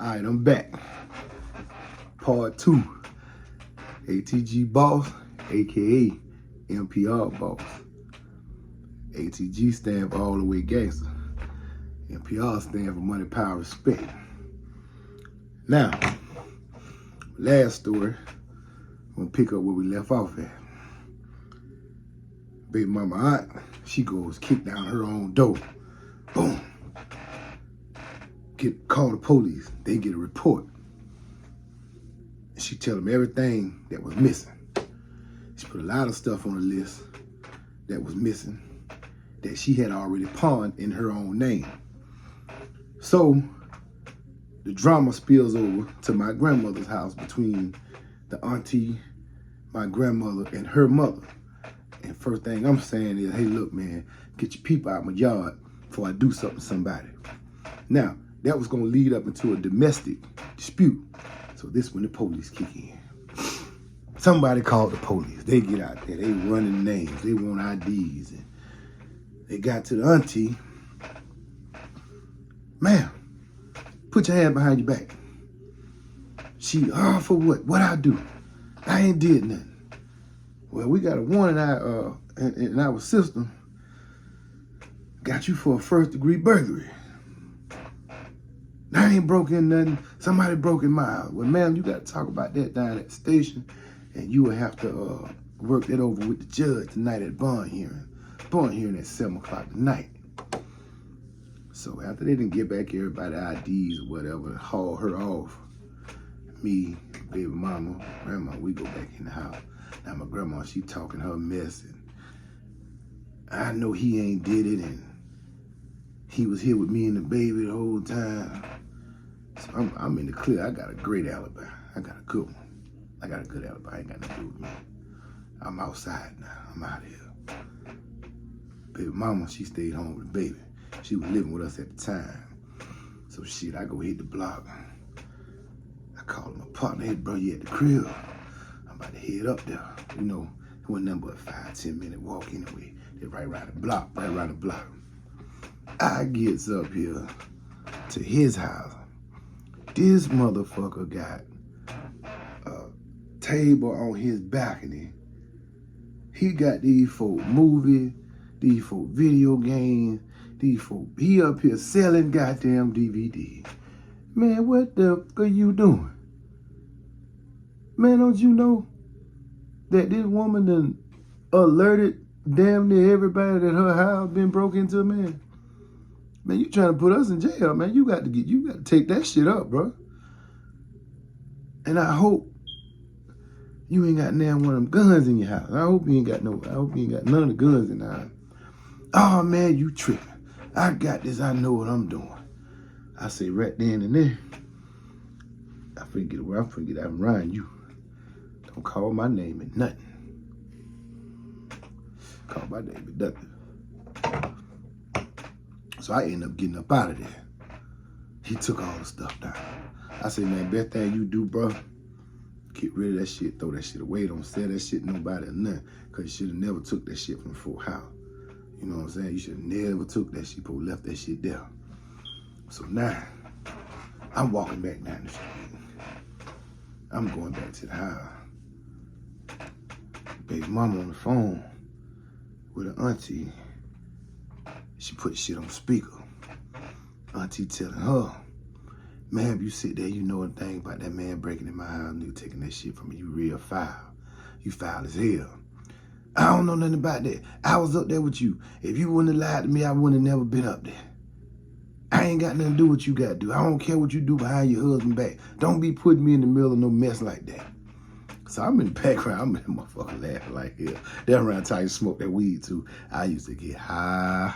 All right, I'm back. Part 2. ATG boss, aka NPR boss. ATG stand for all the way gangster. NPR stand for money, power, respect. Now, last story, I'm gonna pick up where we left off at. Baby mama aunt, she goes kick down her own door. Boom. Call the police. They get a report. She tell them everything that was missing. She put a lot of stuff on the list that was missing that she had already pawned in her own name. So the drama spills over to my grandmother's house between the auntie, my grandmother, and her mother. And first thing I'm saying is, hey, look, man, get your people out my yard before I do something to somebody. Now, that was going to lead up into a domestic dispute. So this when the police kick in. Somebody called the police. They get out there. They running names. They want IDs. And they got to the auntie. Ma'am, put your hand behind your back. She, for what? What I do? I ain't did nothing. Well, we got a warrant in our system. Got you for a first-degree burglary. I ain't broken nothing. Somebody broke in my house. Well, ma'am, you got to talk about that down at the station, and you will have to work that over with the judge tonight at bond hearing. Bond hearing at 7 o'clock tonight. So after they didn't get back everybody IDs or whatever, haul her off, me, baby mama, grandma, we go back in the house. Now my grandma, she talking her mess, and I know he ain't did it, and he was here with me and the baby the whole time. So I'm in the clear. I got a great alibi. I got a good one. I got a good alibi. I ain't got nothing to do with me. I'm outside now. I'm out of here. Baby mama, she stayed home with the baby. She was living with us at the time. So shit, I go hit the block. I called my partner, hey bro, you at the crib? I'm about to head up there. You know, it wasn't nothing but a 5-10 minute walk anyway. They're right around the block, I gets up here to his house. This motherfucker got a table on his balcony. He got these folk movies, these folk video games, these folk, he up here selling goddamn DVD. Man, what the fuck are you doing? Man, don't you know that this woman done alerted damn near everybody that her house been broke into, man? Man, you trying to put us in jail, man. You got to take that shit up, bro. And I hope you ain't got now one of them guns in your house. I hope you ain't got none of the guns in the house. Oh man, you tripping. I got this, I know what I'm doing. I say right then and there, I forget I'm riding you. Don't call my name and nothing. Call my name and nothing. So I ended up getting up out of there. He took all the stuff down. I said, man, best thing you do, bro, get rid of that shit, throw that shit away. Don't sell that shit to nobody or nothing. Because you should have never took that shit from the full house. You know what I'm saying? You should have never took that shit, but left that shit there. So now, I'm walking back down the street. I'm going back to the house. Baby mama on the phone with her auntie. She put shit on speaker. Auntie telling her, man, if you sit there, you know anything about that man breaking in my house and you taking that shit from me, you real foul. You foul as hell. I don't know nothing about that. I was up there with you. If you wouldn't have lied to me, I wouldn't have never been up there. I ain't got nothing to do with what you got to do. I don't care what you do behind your husband's back. Don't be putting me in the middle of no mess like that. So I'm in the background. I'm in the motherfucker laughing like hell. That around the time you smoke that weed too. I used to get high.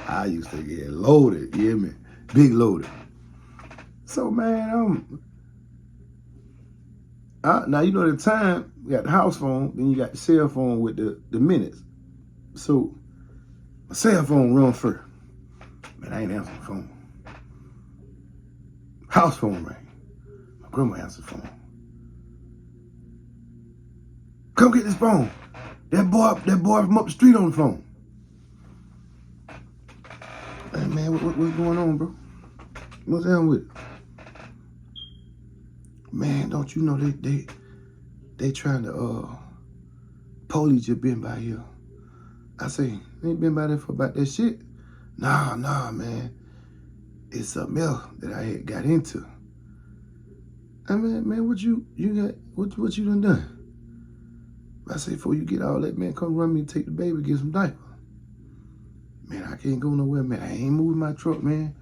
I used to get loaded, you hear me? Big loaded. So man, now you know the time, you got the house phone, then you got the cell phone with the minutes. So my cell phone run first. Man, I ain't answering the phone. House phone rang. My grandma answered the phone. Come get this phone. That boy from up the street on the phone. Hey man, what's going on, bro? What's down with it? Man, don't you know they trying to police just been by here. I say, they ain't been by there for about that shit. Nah, man. It's something else that I had got into. I mean, man, what you done? I say, before you get all that, man, come run me and take the baby, get some diapers. Man, I can't go nowhere, man. I ain't moving my truck, man.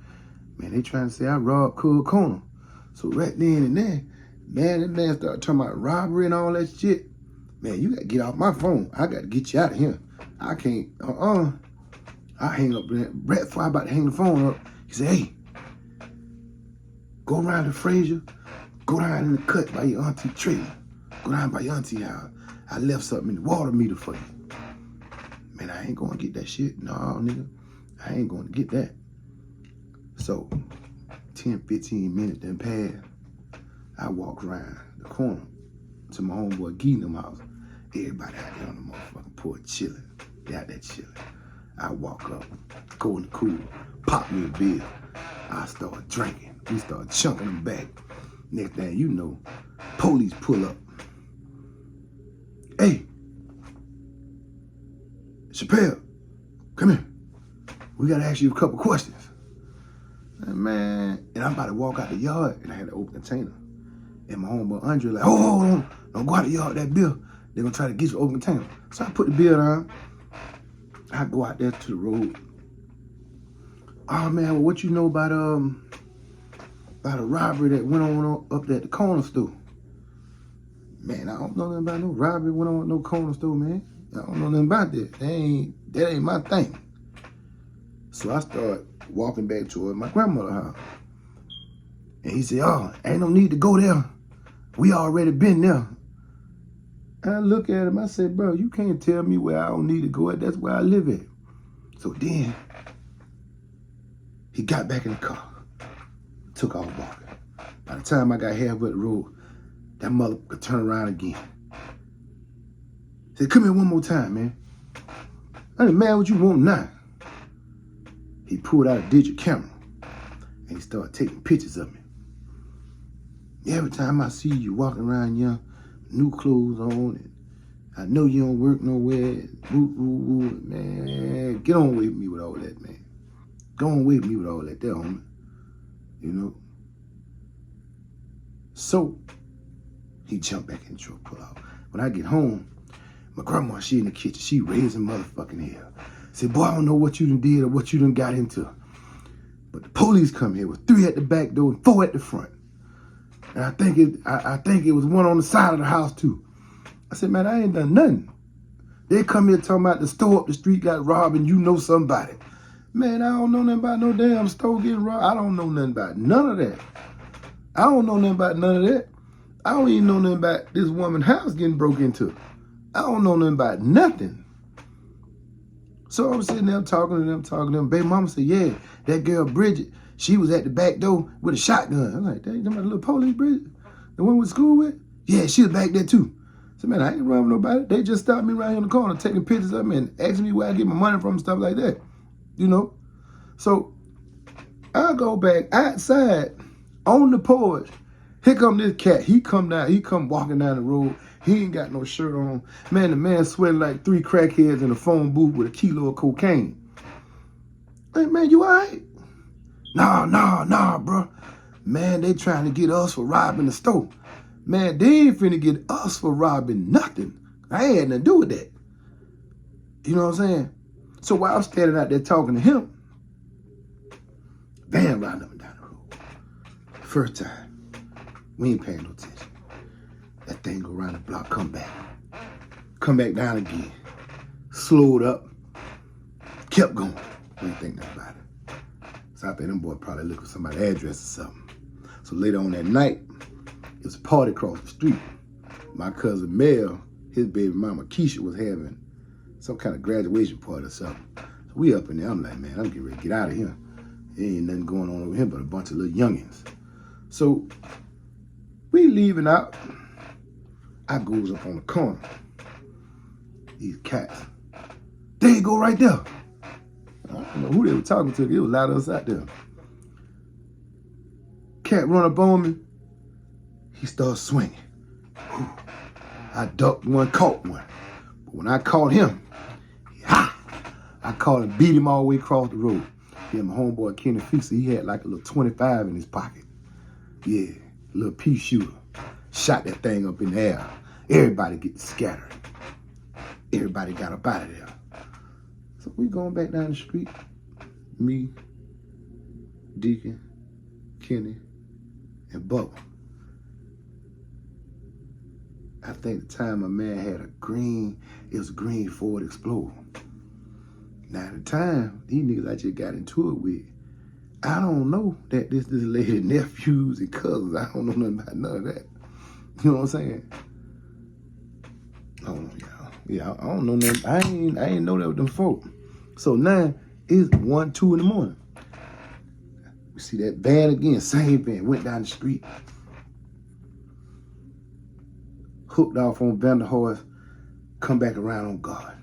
Man, they trying to say I robbed Cool Corner. So right then and there, man, that man started talking about robbery and all that shit. Man, you gotta get off my phone. I gotta get you out of here. I can't, I hang up, right before I about to hang the phone up. He said, hey, go around to Fraser, go down in the cut by your auntie Tree. Go down by your auntie house. I left something in the water meter for you. Man, I ain't gonna get that shit. No, nigga, I ain't gonna get that. So, 10, 15 minutes then passed. I walked around the corner to my homeboy Geenum house. Everybody out there on the motherfucking porch chilling. They out there chilling. I walk up, go in the cool, pop me a beer. I start drinking. We start chunking them back. Next thing you know, police pull up. Hey, Chappelle, come here. We gotta ask you a couple questions. And man, and I'm about to walk out the yard, and I had an open container. And my homeboy Andre like, oh, don't go out the yard, that beer. They're gonna try to get you open container. So I put the beer down. I go out there to the road. Oh man, well, what you know about a robbery that went on up at the corner store? Man, I don't know nothing about no robbery went on at no corner store, man. I don't know nothing about that. That ain't my thing. So I start walking back toward my grandmother's house. And he said, oh, ain't no need to go there. We already been there. And I look at him, I said, bro, you can't tell me where I don't need to go at. That's where I live at. So then, he got back in the car, took off walking. By the time I got halfway the road, that mother could turn around again. Said, come here one more time, man. I said, man, what you want now? He pulled out a digital camera and he started taking pictures of me. Every time I see you walking around here, new clothes on, and I know you don't work nowhere, man, get on with me with all that, man. Go on with me with all that there, homie. You know? So, he jumped back in the truck, pull out. When I get home, my grandma, she in the kitchen, she raising motherfucking hell. Said, boy, I don't know what you done did or what you done got into. But the police come here with 3 at the back door and 4 at the front. And I think it was 1 on the side of the house too. I said, man, I ain't done nothing. They come here talking about the store up the street got robbed and you know somebody. Man, I don't know nothing about no damn store getting robbed. I don't know nothing about none of that. I don't know nothing about none of that. I don't even know nothing about this woman's house getting broke into. I don't know nothing about nothing. So I'm sitting there talking to them. Baby mama said, yeah, that girl Bridget, she was at the back door with a shotgun. I'm like, dang, them little police Bridget? The one we went to school with? Yeah, she was back there too. I said, man, I ain't running with nobody. They just stopped me right here in the corner taking pictures of me and asking me where I get my money from and stuff like that. You know? So I go back outside on the porch. Here come this cat. He come walking down the road. He ain't got no shirt on. Man, the man sweating like 3 crackheads in a phone booth with a kilo of cocaine. Hey, man, you all right? Nah, bro. Man, they trying to get us for robbing the store. Man, they ain't finna get us for robbing nothing. I ain't had nothing to do with that. You know what I'm saying? So while I'm standing out there talking to him, van riding up and down the road. First time, we ain't paying no attention. That thing go around the block, come back down again, slowed up, kept going. We ain't think nothing about it. So I think them boys probably look for somebody's address or something. So later on that night, it was a party across the street. My cousin Mel, his baby mama Keisha was having some kind of graduation party or something. So we up in there, I'm like, man, I'm getting ready to get out of here. There ain't nothing going on over here but a bunch of little youngins. So we leaving out. I goes up on the corner. These cats. There you go right there. I don't know who they were talking to. It was a lot of us out there. Cat run up on me. He started swinging. Whew. I ducked one, caught one. But when I caught him, I caught him, beat him all the way across the road. Then my homeboy Kenny Fixer, he had like a little 25 in his pocket. Yeah, a little pea shooter. Shot that thing up in the air. Everybody get scattered. Everybody got up out of there. So we going back down the street. Me, Deacon, Kenny, and Bubba. I think the time my man had it was a green Ford Explorer. Now at the time, these niggas I just got into it with, I don't know that this lady nephews and cousins. I don't know nothing about none of that. You know what I'm saying? I don't know, y'all. Yeah, I don't know nothing. I ain't know that with them folk. So now it's 1, 2 in the morning. We see that van again, same van, went down the street. Hooked off on Vanderhorst, come back around on guard.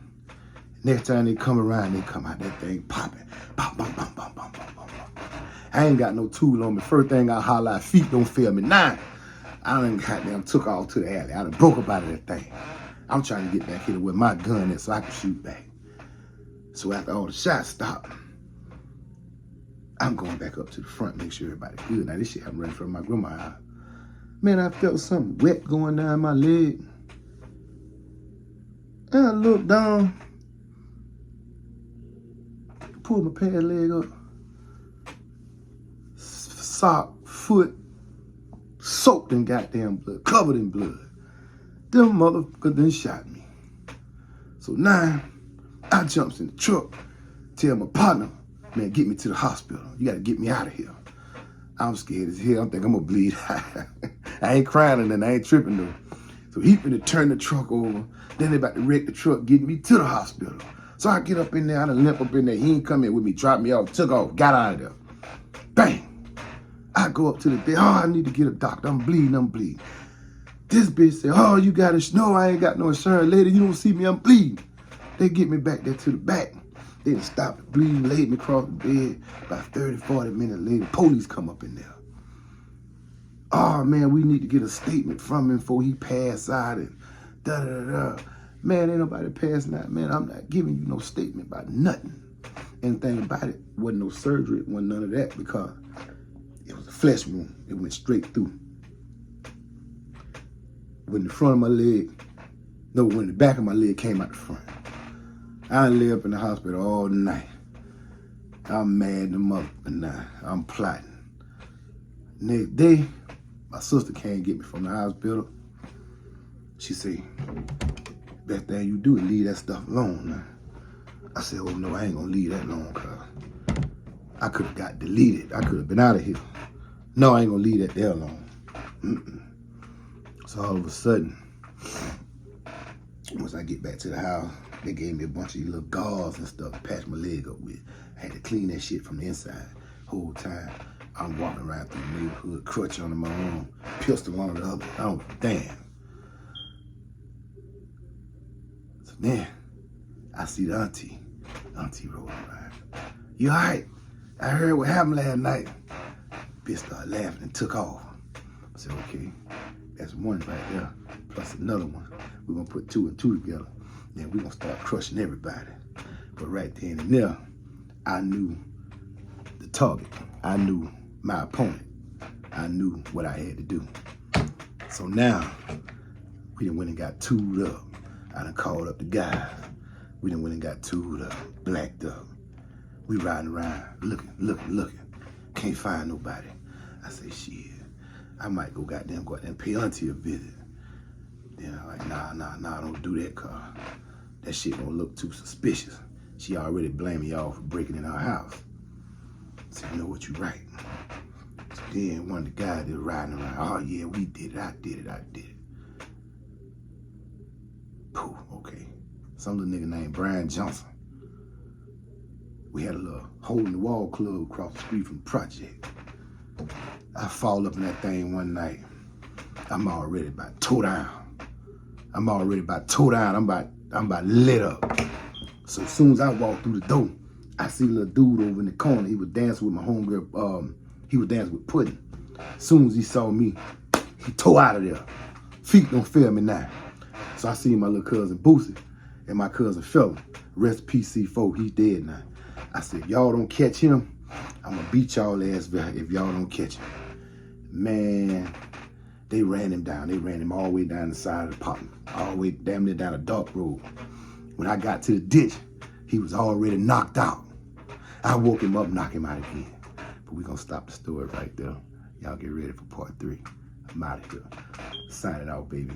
Next time they come around, they come out that thing popping. Pop, pop, pop, pop, pop, pop, pop. I ain't got no tool on me. First thing I holler out, feet don't fail me. Nah, I done goddamn took off to the alley. I done broke up out of that thing. I'm trying to get back here with my gun in so I can shoot back. So after all the shots stopped, I'm going back up to the front, make sure everybody's good. Now this shit happened right in front of my grandma's house. Man, I felt something wet going down my leg. And I looked down, pulled my pant leg up, sock, foot, soaked in goddamn blood, covered in blood. Them motherfuckers done shot me. So now, I jumps in the truck, tell my partner, man, get me to the hospital. You gotta get me out of here. I'm scared as hell. I think I'm gonna bleed. I ain't crying and then I ain't tripping though. So he finna turn the truck over. Then they about to wreck the truck, getting me to the hospital. So I get up in there, I done limp up in there. He ain't come in with me, dropped me off, took off, got out of there. Bang. I go up to the bed. Oh, I need to get a doctor. I'm bleeding. This bitch said, oh, you got it. No, I ain't got no insurance. Lady, you don't see me, I'm bleeding. They get me back there to the back. They done stopped the bleeding, laid me across the bed. About 30, 40 minutes later, police come up in there. Oh, man, we need to get a statement from him before he pass out and da-da-da-da. Man, ain't nobody passing out. Man, I'm not giving you no statement about nothing. And the thing about it, wasn't no surgery, it wasn't none of that because it was a flesh wound. It went straight through. When the front of my leg, no, when the back of my leg came out the front. I lay up in the hospital all night. I'm mad the motherfucker now. I'm plotting. Next day, my sister came get me from the hospital. She said, best thing you do is leave that stuff alone now. I said, oh no, I ain't gonna leave that alone, cuz I could have got deleted. I could have been out of here. No, I ain't gonna leave that there alone. So all of a sudden, once I get back to the house, they gave me a bunch of little gauze and stuff to patch my leg up with. I had to clean that shit from the inside. Whole time, I'm walking around through the neighborhood, crutch under my arm, pistol on the other. Oh, damn. So then, I see the auntie. Auntie rolling around. You all right? I heard what happened last night. Bitch started laughing and took off. I said, okay, that's one right there, plus another one. We're gonna put 2 and 2 together. Then we're gonna start crushing everybody. But right then and there, I knew the target. I knew my opponent. I knew what I had to do. So now, we done went and got tooled up. I done called up the guys. We done went and got tooled up, blacked up. We riding around, looking. Can't find nobody. I say, shit, I might go out there and pay auntie a visit. Then I'm like, nah, don't do that, cuz that shit gonna look too suspicious. She already blaming y'all for breaking in our house. I said, you know what, you right. So then one of the guys that was riding around, oh yeah, we did it, I did it. Pooh, okay. Some little nigga named Brian Johnson. We had a little hole in the wall club across the street from the project. I fall up in that thing one night. I'm already about toe down. I'm about lit up. So as soon as I walk through the door, I see a little dude over in the corner. He was dancing with my homegirl. He was dancing with Puddin'. As soon as he saw me, He tore out of there. Feet don't fail me now. So I seen my little cousin Boosie and my cousin Phil. Rest PC4, he's dead now. I said, y'all don't catch him, I'm gonna beat y'all ass if y'all don't catch him. Man, they ran him down. They ran him all the way down the side of the apartment, all the way damn near down a dark road. When I got to the ditch, he was already knocked out. I woke him up, knocked him out again. But we're gonna stop the story right there. Y'all get ready for part 3. I'm out of here. Signing out, baby.